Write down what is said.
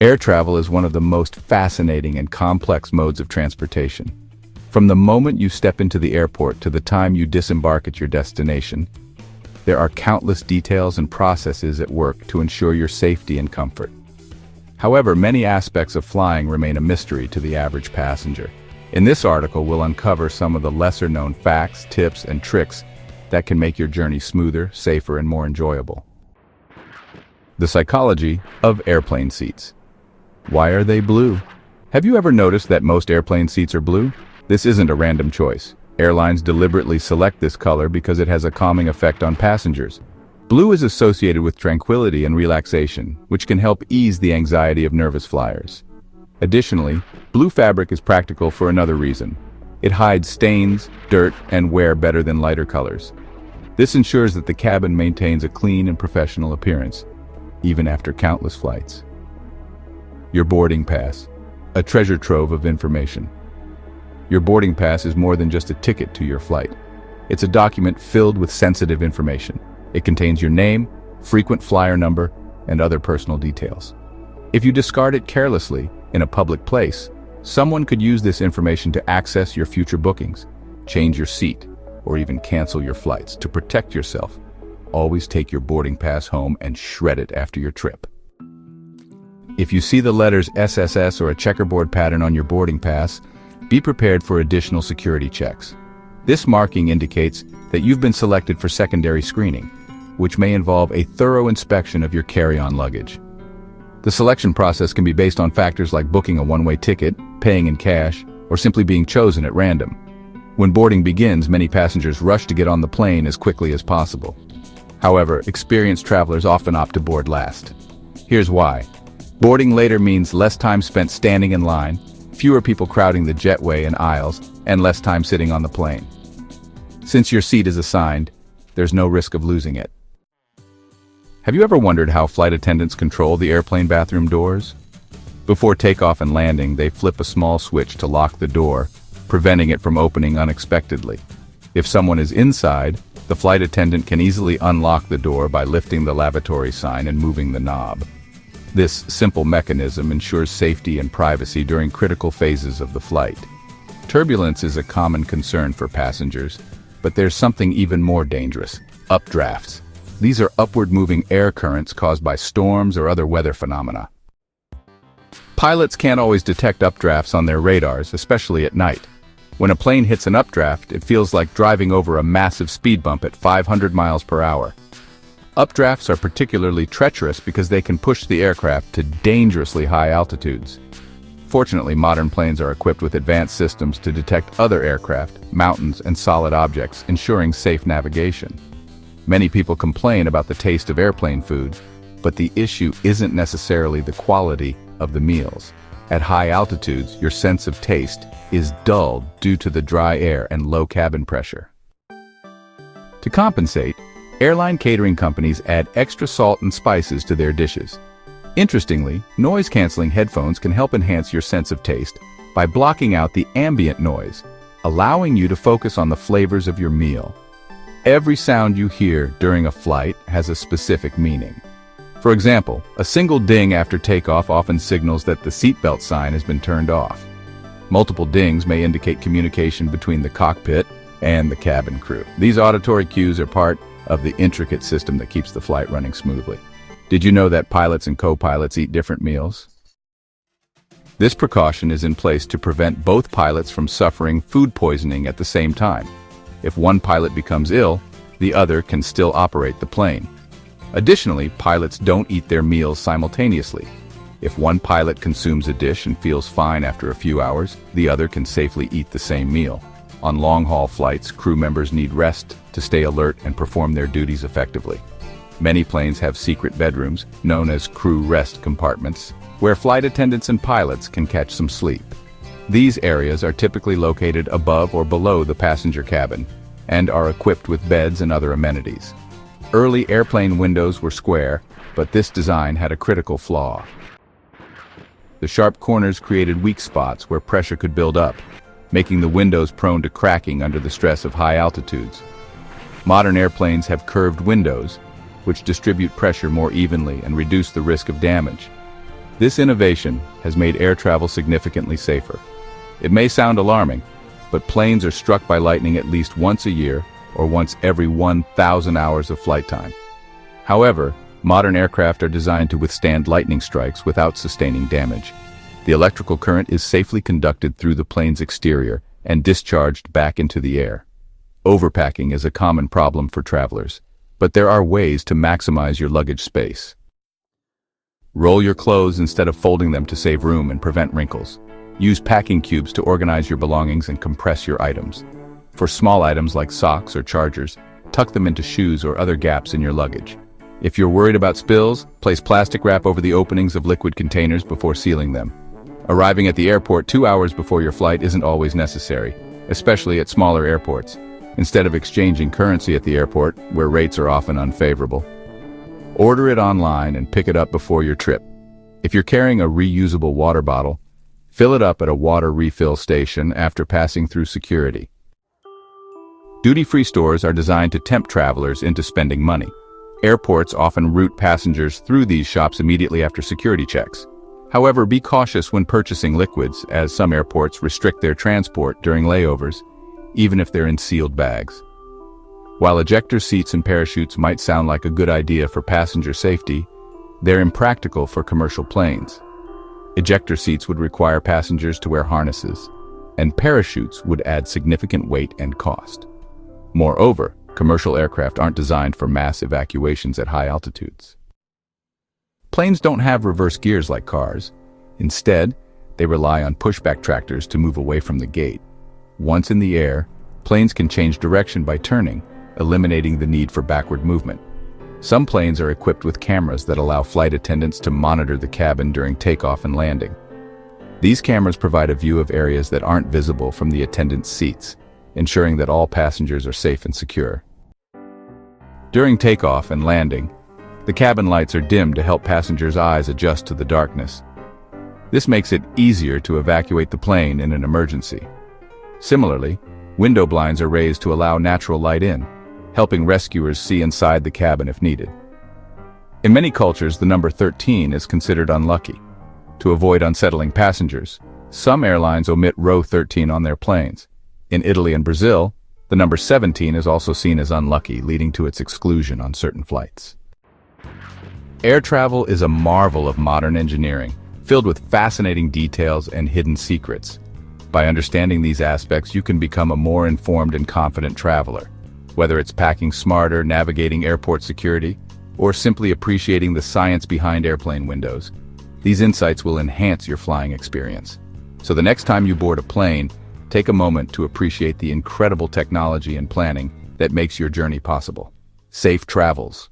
Air travel is one of the most fascinating and complex modes of transportation. From the moment you step into the airport to the time you disembark at your destination, there are countless details and processes at work to ensure your safety and comfort. However, many aspects of flying remain a mystery to the average passenger. In this article, we'll uncover some of the lesser-known facts, tips, and tricks that can make your journey smoother, safer, and more enjoyable. The psychology of airplane seats. Why are they blue? Have you ever noticed that most airplane seats are blue? This isn't a random choice. Airlines deliberately select this color because it has a calming effect on passengers. Blue is associated with tranquility and relaxation, which can help ease the anxiety of nervous flyers. Additionally, blue fabric is practical for another reason. It hides stains, dirt, and wear better than lighter colors. This ensures that the cabin maintains a clean and professional appearance, even after countless flights. Your boarding pass, a treasure trove of information. Your boarding pass is more than just a ticket to your flight. It's a document filled with sensitive information. It contains your name, frequent flyer number, and other personal details. If you discard it carelessly in a public place, someone could use this information to access your future bookings, change your seat, or even cancel your flights. To protect yourself, always take your boarding pass home and shred it after your trip. If you see the letters SSS or a checkerboard pattern on your boarding pass, be prepared for additional security checks. This marking indicates that you've been selected for secondary screening, which may involve a thorough inspection of your carry-on luggage. The selection process can be based on factors like booking a one-way ticket, paying in cash, or simply being chosen at random. When boarding begins, many passengers rush to get on the plane as quickly as possible. However, experienced travelers often opt to board last. Here's why. Boarding later means less time spent standing in line, fewer people crowding the jetway and aisles, and less time sitting on the plane. Since your seat is assigned, there's no risk of losing it. Have you ever wondered how flight attendants control the airplane bathroom doors? Before takeoff and landing, they flip a small switch to lock the door, preventing it from opening unexpectedly. If someone is inside, the flight attendant can easily unlock the door by lifting the lavatory sign and moving the knob. This simple mechanism ensures safety and privacy during critical phases of the flight. Turbulence is a common concern for passengers, but there's something even more dangerous: updrafts. These are upward-moving air currents caused by storms or other weather phenomena. Pilots can't always detect updrafts on their radars, especially at night. When a plane hits an updraft, it feels like driving over a massive speed bump at 500 miles per hour. Updrafts are particularly treacherous because they can push the aircraft to dangerously high altitudes. Fortunately, modern planes are equipped with advanced systems to detect other aircraft, mountains, and solid objects, ensuring safe navigation. Many people complain about the taste of airplane food, but the issue isn't necessarily the quality of the meals. At high altitudes, your sense of taste is dulled due to the dry air and low cabin pressure. To compensate, airline catering companies add extra salt and spices to their dishes. Interestingly, noise-canceling headphones can help enhance your sense of taste by blocking out the ambient noise, allowing you to focus on the flavors of your meal. Every sound you hear during a flight has a specific meaning. For example, a single ding after takeoff often signals that the seatbelt sign has been turned off. Multiple dings may indicate communication between the cockpit and the cabin crew. These auditory cues are part of the intricate system that keeps the flight running smoothly. Did you know that pilots and co-pilots eat different meals? This precaution is in place to prevent both pilots from suffering food poisoning at the same time. If one pilot becomes ill, the other can still operate the plane. Additionally, pilots don't eat their meals simultaneously. If one pilot consumes a dish and feels fine after a few hours, the other can safely eat the same meal. On long-haul flights, crew members need rest to stay alert and perform their duties effectively. Many planes have secret bedrooms, known as crew rest compartments, where flight attendants and pilots can catch some sleep. These areas are typically located above or below the passenger cabin and are equipped with beds and other amenities. Early airplane windows were square, but this design had a critical flaw. The sharp corners created weak spots where pressure could build up, making the windows prone to cracking under the stress of high altitudes. Modern airplanes have curved windows, which distribute pressure more evenly and reduce the risk of damage. This innovation has made air travel significantly safer. It may sound alarming, but planes are struck by lightning at least once a year or once every 1,000 hours of flight time. However, modern aircraft are designed to withstand lightning strikes without sustaining damage. The electrical current is safely conducted through the plane's exterior and discharged back into the air. Overpacking is a common problem for travelers, but there are ways to maximize your luggage space. Roll your clothes instead of folding them to save room and prevent wrinkles. Use packing cubes to organize your belongings and compress your items. For small items like socks or chargers, tuck them into shoes or other gaps in your luggage. If you're worried about spills, place plastic wrap over the openings of liquid containers before sealing them. Arriving at the airport 2 hours before your flight isn't always necessary, especially at smaller airports, instead of exchanging currency at the airport, where rates are often unfavorable. Order it online and pick it up before your trip. If you're carrying a reusable water bottle, fill it up at a water refill station after passing through security. Duty-free stores are designed to tempt travelers into spending money. Airports often route passengers through these shops immediately after security checks. However, be cautious when purchasing liquids, as some airports restrict their transport during layovers, even if they're in sealed bags. While ejector seats and parachutes might sound like a good idea for passenger safety, they're impractical for commercial planes. Ejector seats would require passengers to wear harnesses, and parachutes would add significant weight and cost. Moreover, commercial aircraft aren't designed for mass evacuations at high altitudes. Planes don't have reverse gears like cars. Instead, they rely on pushback tractors to move away from the gate. Once in the air, planes can change direction by turning, eliminating the need for backward movement. Some planes are equipped with cameras that allow flight attendants to monitor the cabin during takeoff and landing. These cameras provide a view of areas that aren't visible from the attendants' seats, ensuring that all passengers are safe and secure. During takeoff and landing, the cabin lights are dimmed to help passengers' eyes adjust to the darkness. This makes it easier to evacuate the plane in an emergency. Similarly, window blinds are raised to allow natural light in, helping rescuers see inside the cabin if needed. In many cultures, the number 13 is considered unlucky. To avoid unsettling passengers, some airlines omit row 13 on their planes. In Italy and Brazil, the number 17 is also seen as unlucky, leading to its exclusion on certain flights. Air travel is a marvel of modern engineering, filled with fascinating details and hidden secrets. By understanding these aspects, you can become a more informed and confident traveler. Whether it's packing smarter, navigating airport security, or simply appreciating the science behind airplane windows, these insights will enhance your flying experience. So the next time you board a plane, take a moment to appreciate the incredible technology and planning that makes your journey possible. Safe travels.